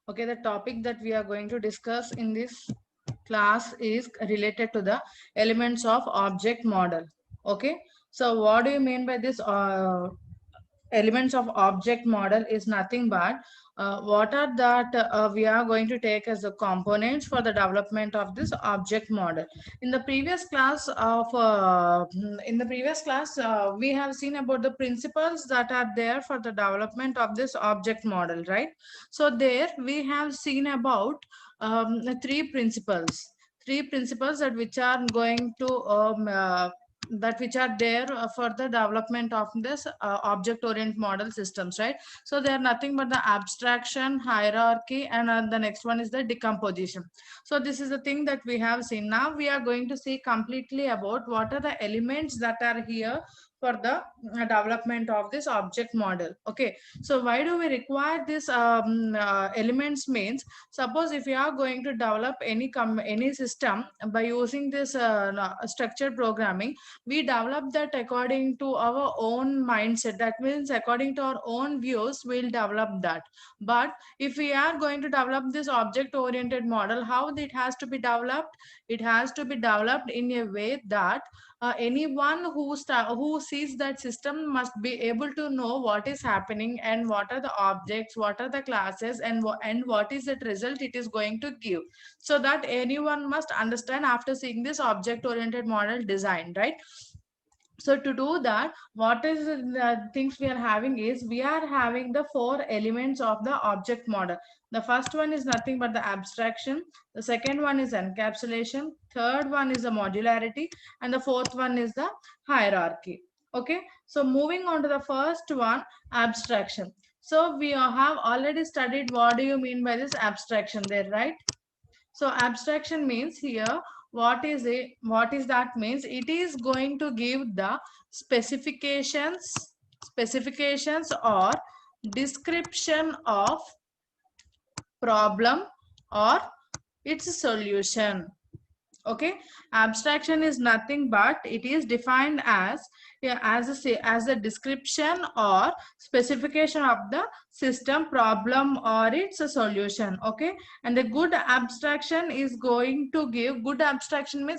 Okay, the topic that we are going to discuss in this class is related to the elements of object model. Okay, so what do you mean by this elements of object model is nothing but what are that we are going to take as the components for the development of this object model. In the previous class we have seen about the principles that are there for the development of this object model, right? So there we have seen about the three principles that which are going to that which are there for the development of this object oriented model systems, right? So they are nothing but the abstraction, hierarchy, and the next one is the decomposition. So this is the thing that we have seen. Now we are going to see completely about what are the elements that are here for the development of this object model. Okay, so why do we require this elements means, suppose if you are going to develop any system by using this structured programming, we develop that according to our own mindset. That means according to our own views we'll develop that. But if we are going to develop this object oriented model, how it has to be developed? It has to be developed in a way that anyone who sees that system must be able to know what is happening and what are the objects, what are the classes, and what is the result it is going to give, so that anyone must understand after seeing this object oriented model design, right? So to do that, what is the things we are having is, we are having the four elements of the object model. The first one is nothing but the abstraction, the second one is encapsulation, third one is the modularity, and the fourth one is the hierarchy. Okay, so moving on to the first one, abstraction. So we have already studied what do you mean by this abstraction there, right? So abstraction means here, what is that means, it is going to give the specifications or description of problem or its solution. Okay, abstraction is nothing but it is defined as, yeah, as a description or specification of the system problem or its a solution. Okay, and the good abstraction means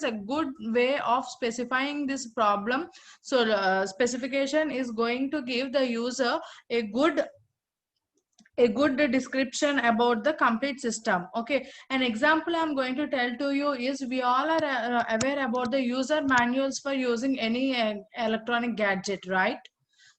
a good way of specifying this problem. So specification is going to give the user a good description about the complete system. Okay, an example I'm going to tell to you is, we all are aware about the user manuals for using any electronic gadget, right?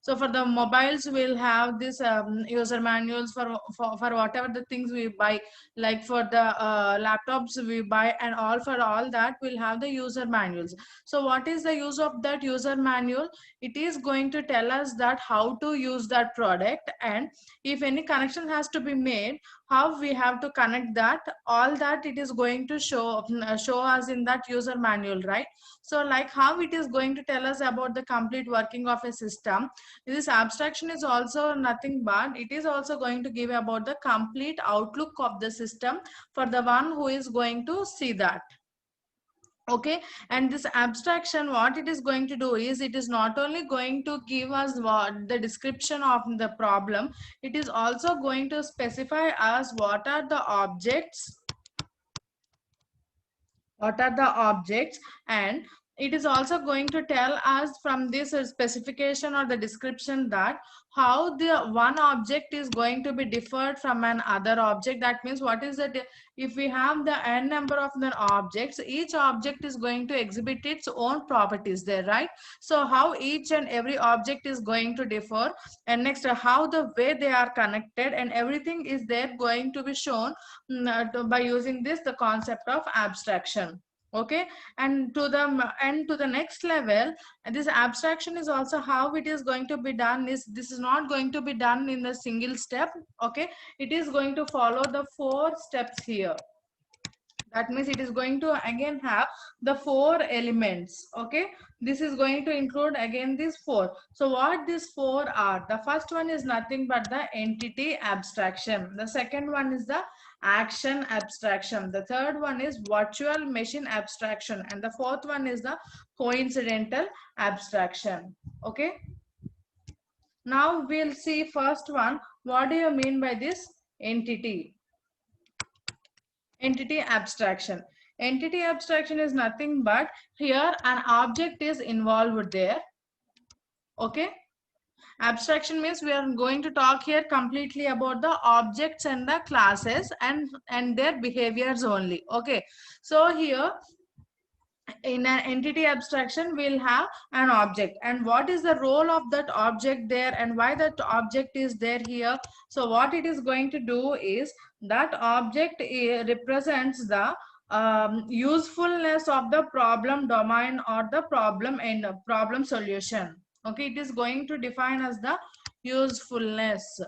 So for the mobiles, we'll have this user manuals for whatever the things we buy. Like for the laptops we buy and all, for all that we'll have the user manuals. So what is the use of that user manual? It is going to tell us that how to use that product, and if any connection has to be made, how we have to connect that, all that it is going to show us in that user manual, right? So like how it is going to tell us about the complete working of a system, this abstraction is also nothing but it is also going to give about the complete outlook of the system for the one who is going to see that. Okay, and this abstraction, what it is going to do is, it is not only going to give us what the description of the problem, it is also going to specify us what are the objects, and it is also going to tell us from this specification or the description that how the one object is going to be differed from an other object. That means what is that, if we have the n number of the objects, each object is going to exhibit its own properties there, right? So how each and every object is going to differ, and next how the way they are connected, and everything is there going to be shown by using the concept of abstraction. Okay, and to the next level, this abstraction is also how it is going to be done is, this is not going to be done in a single step. Okay, it is going to follow the four steps here. That means it is going to again have the four elements. Okay, this is going to include again these four. So what these four are, the first one is nothing but the entity abstraction, the second one is the action abstraction, the third one is virtual machine abstraction, and the fourth one is the coincidental abstraction. Okay, now we'll see first one, what do you mean by this entity? Entity abstraction. Entity abstraction is nothing but here an object is involved there. Okay. Abstraction means we are going to talk here completely about the objects and the classes and their behaviors only. Okay. So here in an entity abstraction we'll have an object, and what is the role of that object there and why that object is there here. So what it is going to do is that object represents the usefulness of the problem domain or the problem and problem solution. Okay, it is going to define as the usefulness.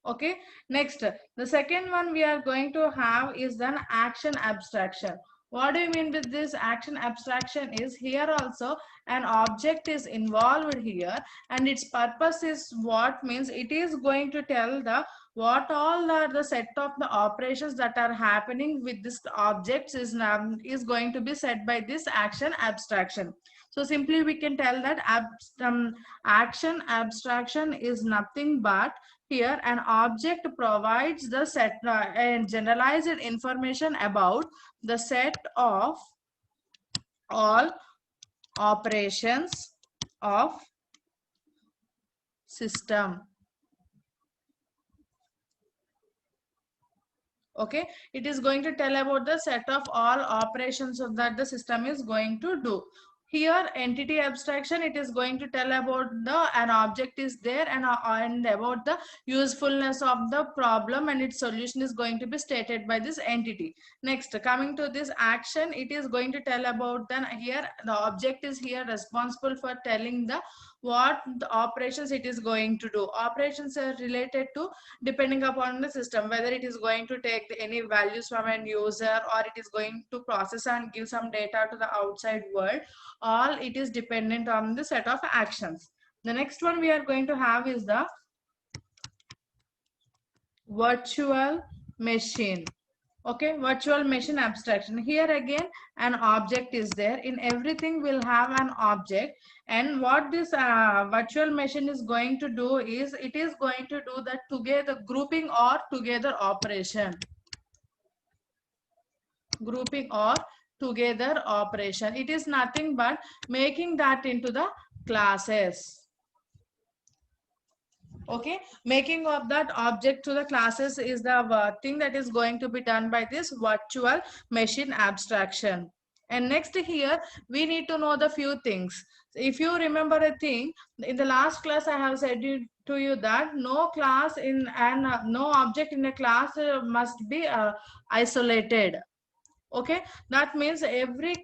Okay, next, the second one we are going to have is an action abstraction. What do you mean with this action abstraction is here also an object is involved here, and its purpose is what means it is going to tell the what all are the set of the operations that are happening with this objects is going to be set by this action abstraction. So simply we can tell that action abstraction is nothing but here an object provides the set and generalized information about the set of all operations of system. Okay, it is going to tell about the set of all operations of that the system is going to do. Here entity abstraction, it is going to tell about the an object is there and about the usefulness of the problem, and its solution is going to be stated by this entity. Next, coming to this action, it is going to tell about then here the object is here responsible for telling the what the operations it is going to do. Operations are related to depending upon the system, whether it is going to take any values from an user or it is going to process and give some data to the outside world. All it is dependent on the set of actions. The next one we are going to have is the virtual machine. Okay, virtual machine abstraction. Here again an object is there. In everything we'll have an object, and what this virtual machine is going to do is it is going to do that together grouping or together operation. Grouping or together operation. It is nothing but making that into the classes. Okay, making of that object to the classes is the thing that is going to be done by this virtual machine abstraction. And next here we need to know the few things. If you remember a thing in the last class, I have said to you that no class in and no object in a class must be isolated. Okay, that means every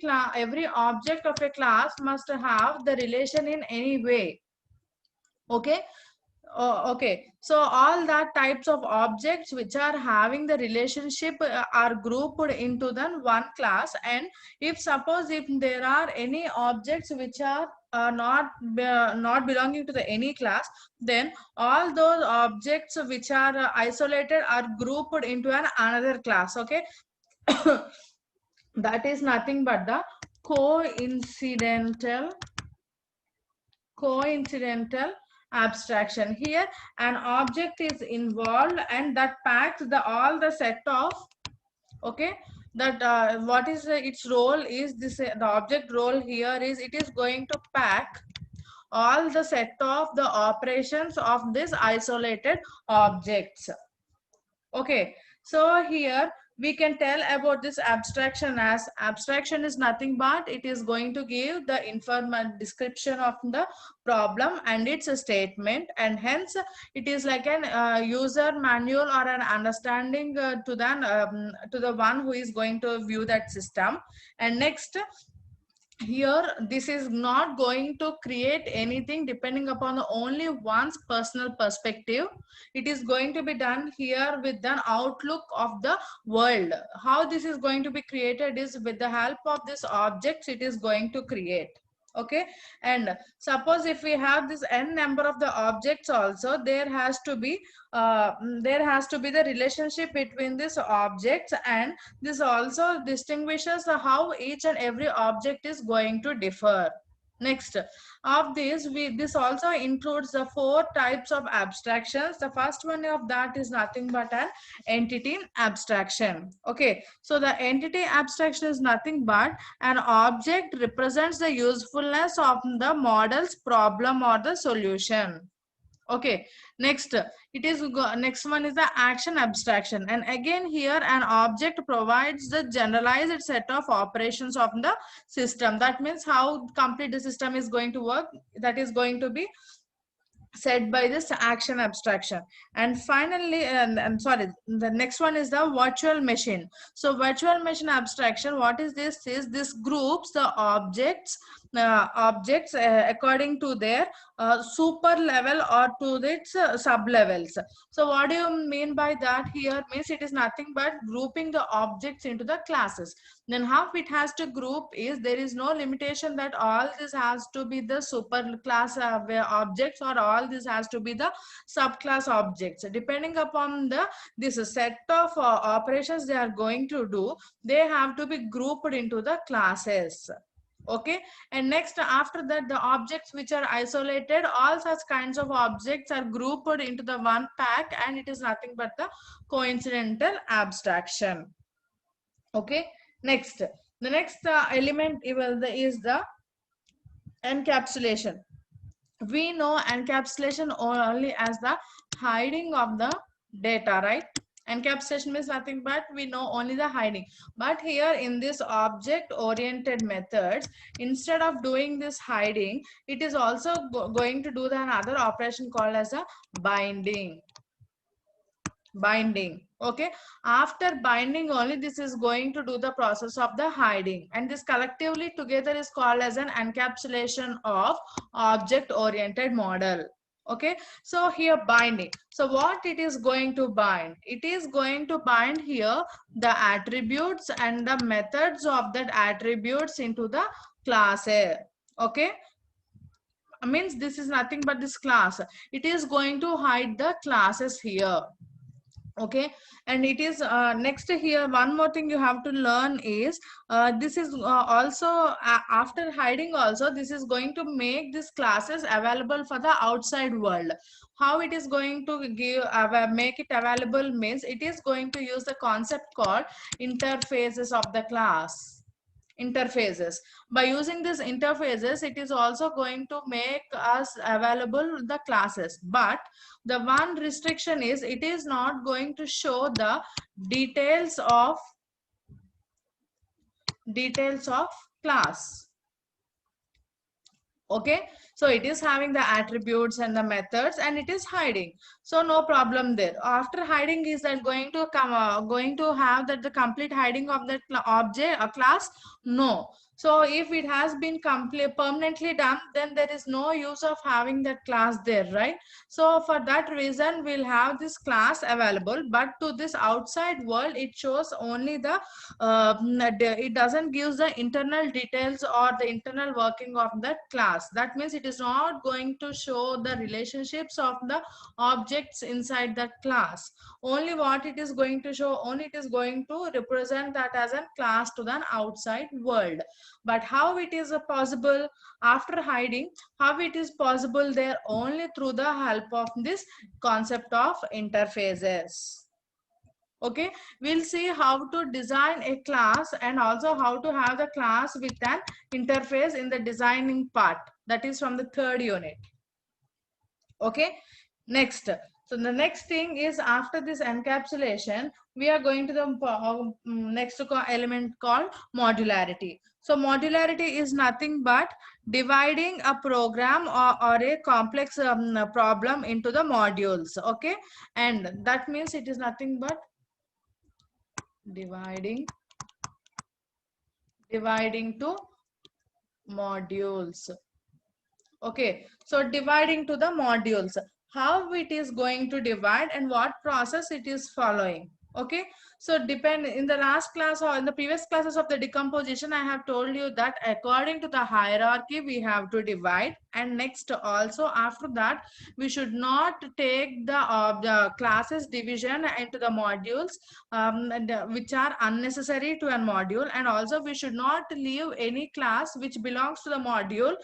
object of a class must have the relation in any way. Okay. Oh, okay. So all that types of objects which are having the relationship are grouped into the one class. And if suppose if there are any objects which are not belonging to the any class, then all those objects which are isolated are grouped into another class. Okay. That is nothing but the coincidental abstraction. Here an object is involved and that packs the all the set of, okay, that what is its role is this the object role here is it is going to pack all the set of the operations of this isolated objects. Okay, so here we can tell about this abstraction as abstraction is nothing but it is going to give the description of the problem and its statement, and hence it is like an user manual or an understanding to the one who is going to view that system. And next, here this is not going to create anything depending upon the only one's personal perspective. It is going to be done here with an outlook of the world. How this is going to be created is with the help of this objects it is going to create. Okay, and suppose if we have this n number of the objects also, there has to be the relationship between these objects, and this also distinguishes how each and every object is going to differ. Next, of this, this also includes the 4 types of abstractions. The first one of that is nothing but an entity abstraction. Okay, so the entity abstraction is nothing but an object represents the usefulness of the model's problem or the solution. Okay, next next one is the action abstraction, and again here an object provides the generalized set of operations of the system. That means how complete the system is going to work, that is going to be said by this action abstraction. And finally, and sorry, the next one is the virtual machine. So virtual machine abstraction, what is this? Is this groups the objects according to their super level or to its sub levels. So what do you mean by that? Here means it is nothing but grouping the objects into the classes. Then how it has to group is there is no limitation that all this has to be the super class objects, or all this has to be the subclass objects. Depending upon the this set of operations they are going to do, they have to be grouped into the classes. Okay, and next after that, the objects which are isolated, all such kinds of objects are grouped into the one pack, and it is nothing but the coincidental abstraction. Okay, next, the next element is the encapsulation. We know encapsulation only as the hiding of the data, right? Encapsulation means nothing but we know only the hiding. But here in this object oriented methods, instead of doing this hiding, it is also going to do the another operation called as a binding. Okay, after binding only this is going to do the process of the hiding, and this collectively together is called as an encapsulation of object oriented model. Okay, so here binding, so what it is going to bind, it is going to bind here the attributes and the methods of that attributes into the class A. Okay, means this is nothing but this class, it is going to hide the classes here. Okay, and it is next here one more thing you have to learn is this is also after hiding also, this is going to make these classes available for the outside world. How it is going to give make it available means it is going to use the concept called interfaces of the class. Interfaces, by using these interfaces it is also going to make us available the classes, but the one restriction is it is not going to show the details of class. Okay, so it is having the attributes and the methods, and it is hiding, so no problem there. After hiding, is that going to come going to have that the complete hiding of that object a class? No. So if it has been permanently done, then there is no use of having that class there, right? So for that reason we'll have this class available, but to this outside world it shows only the it doesn't give the internal details or the internal working of that class. That means it is not going to show the relationships of the objects inside that class. Only what it is going to show, only it is going to represent that as a class to the outside world. But how it is possible after hiding, how it is possible there? Only through the help of this concept of interfaces. Okay, we'll see how to design a class and also how to have the class with an interface in the designing part, that is from the third unit. Okay, next, so the next thing is after this encapsulation we are going to the next element called modularity. So modularity is nothing but dividing a program or a complex problem into the modules. Okay, and that means it is nothing but dividing to modules. Okay, so dividing to the modules, how it is going to divide and what process it is following. Okay, so depend in the last class or in the previous classes of the decomposition, I have told you that according to the hierarchy we have to divide, and next also after that we should not take the classes division into the modules which are unnecessary to a module, and also we should not leave any class which belongs to the module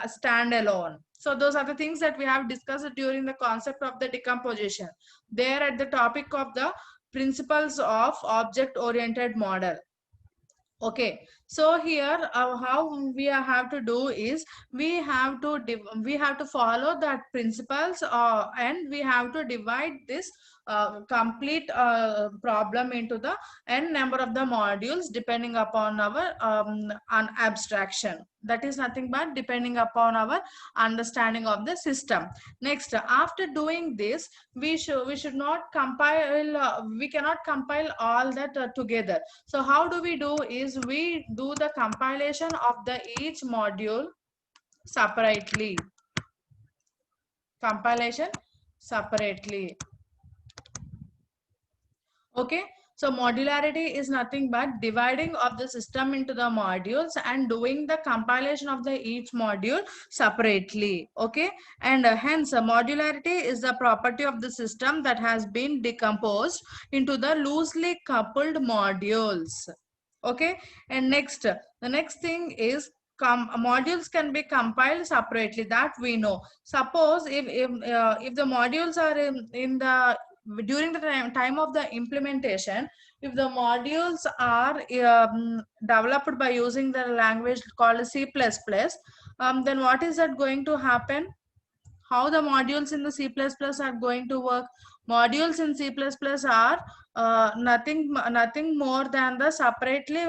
standalone. So those are the things that we have discussed during the concept of the decomposition. There at the topic of the principles of object oriented model. Okay, so here how we have to do is we have to follow that principles and we have to divide this complete problem into the n number of the modules depending upon our an abstraction. That is nothing but depending upon our understanding of the system. Next, after doing this, we should not compile. We cannot compile all that together. So how do we do is we do the compilation of the each module separately. Compilation separately. Okay. So modularity is nothing but dividing of the system into the modules and doing the compilation of the each module separately. Okay. And hence modularity is the property of the system that has been decomposed into the loosely coupled modules. Okay. And next, the next thing is modules can be compiled separately, that we know. Suppose if the modules are in the during the time of the implementation, if the modules are developed by using the language called C++, then what is that going to happen? How the modules in the C++ are going to work? Modules in C++ are nothing more than the separately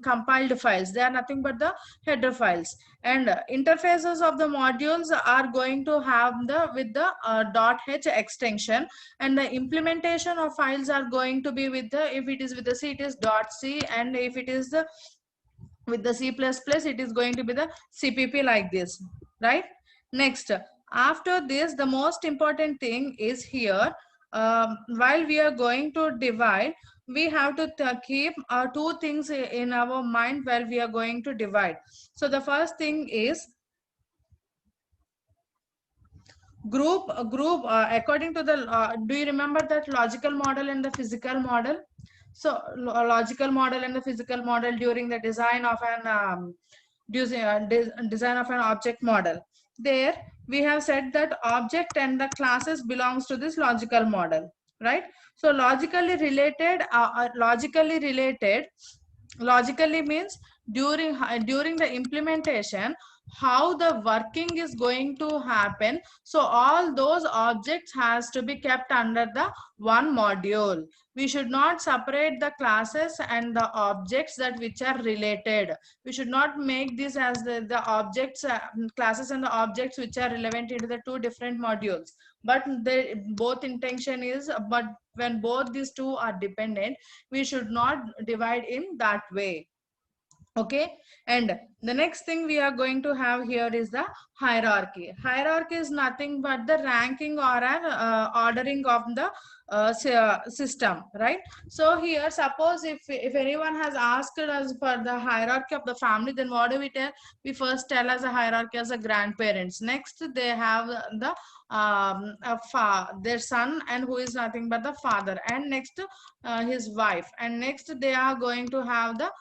compiled files. They are nothing but the header files, and interfaces of the modules are going to have the with the .h extension, and the implementation of files are going to be with the, if it is with the C, it is .c, and if it is the with the C++, it is going to be the CPP, like this, right? Next, after this, the most important thing is here, while we are going to divide, we have to keep two things in our mind while we are going to divide. So the first thing is group according to the do you remember that logical model and the physical model? So logical model and the physical model during the design of an design of an object model, there we have said that object and the classes belongs to this logical model, right? So logically means during the implementation, how the working is going to happen. So all those objects has to be kept under the one module. We should not separate the classes and the objects that which are related. We should not make this as the objects classes and the objects which are relevant into the two different modules. But the both intention is, but when both these two are dependent, we should not divide in that way. Okay. And the next thing we are going to have here is the hierarchy. Hierarchy is nothing but the ranking or an ordering of the system, right? So here, suppose if anyone has asked us for the hierarchy of the family, then what do we tell? We first tell as a hierarchy as a grandparents. Next, they have the their son, and who is nothing but the father, and next his wife, and next they are going to have the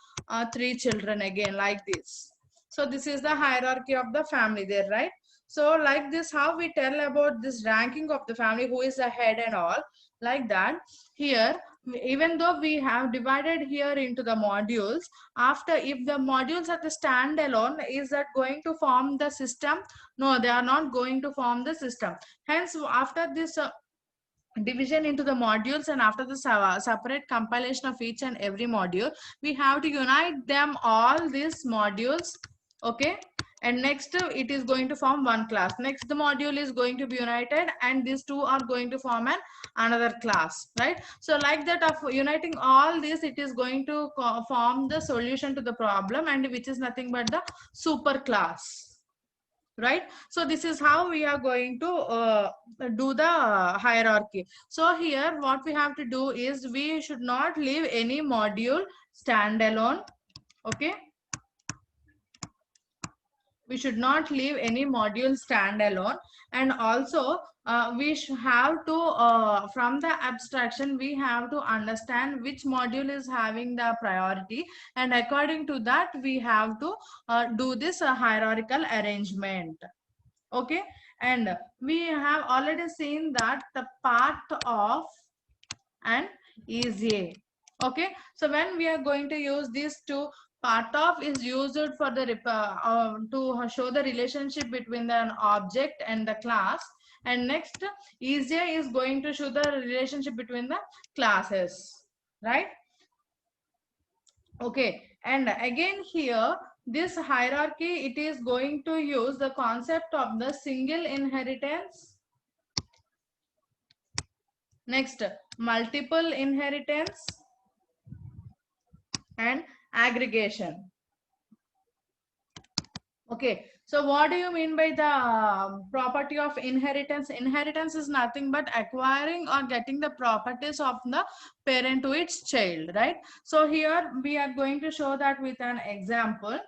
three children again, like this. So this is the hierarchy of the family there, right? So like this, how we tell about this ranking of the family, who is the head and all, like that. Here, even though we have divided here into the modules, after, if the modules are the standalone, is that going to form the system? No, they are not going to form the system. Hence, after this division into the modules, and after the separate compilation of each and every module, we have to unite them all these modules. Okay. And next it is going to form one class. Next the module is going to be united, and these two are going to form another class, right? So like that, of uniting all this, it is going to form the solution to the problem, and which is nothing but the super class. right? So this is how we are going to do the hierarchy. So here what we have to do is we should not leave any module standalone. Okay, we should not leave any module standalone. And also we should have to from the abstraction we have to understand which module is having the priority, and according to that we have to do this hierarchical arrangement. Okay, and we have already seen that the part of and is a. Okay, so when we are going to use these two, part of is used for the to show the relationship between an object and the class, and next is a is going to show the relationship between the classes, right? Okay, and again here this hierarchy, it is going to use the concept of the single inheritance, next multiple inheritance, and aggregation. Okay, so what do you mean by the property of inheritance? Inheritance is nothing but acquiring or getting the properties of the parent to its child, right? So here we are going to show that with an example.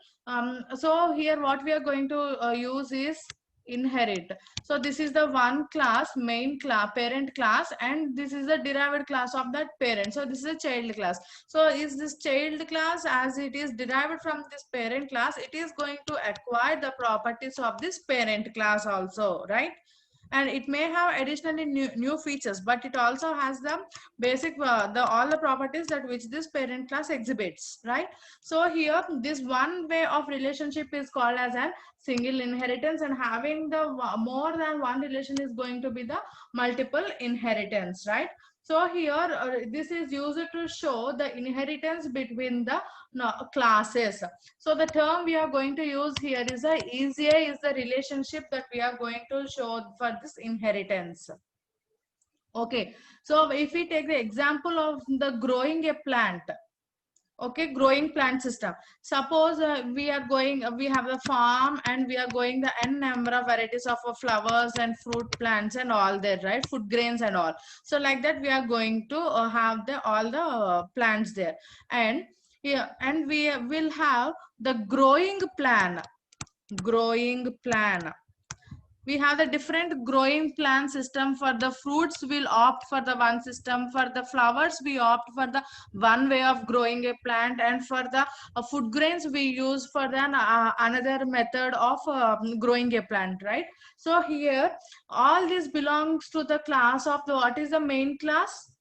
So here what we are going to use is inherit. So this is the one class, main class, parent class, and this is the derived class of that parent. So this is a child class. So is this child class, as it is derived from this parent class, it is going to acquire the properties of this parent class also, right? And it may have additionally new features, but it also has the basic the all the properties that which this parent class exhibits, right? So here this one way of relationship is called as an single inheritance, and having the more than one relation is going to be the multiple inheritance, right? So here this is used to show the inheritance between the classes. So the term we are going to use here is a easier is the relationship that we are going to show for this inheritance. Okay, so if we take the example of the growing a plant, okay, growing plant system. Suppose we are going, we have a farm and we are going the n number of varieties of flowers and fruit plants and all that, right? Food grains and all. So like that we are going to have the all the plants there. And here, and we will have the growing plan. We have the different growing plan system. For the fruits we'll opt for the one system, for the flowers we opt for the one way of growing a plant, and for the food grains we use for the another method of growing a plant, right? So here all this belongs to the class of the, what is the main class?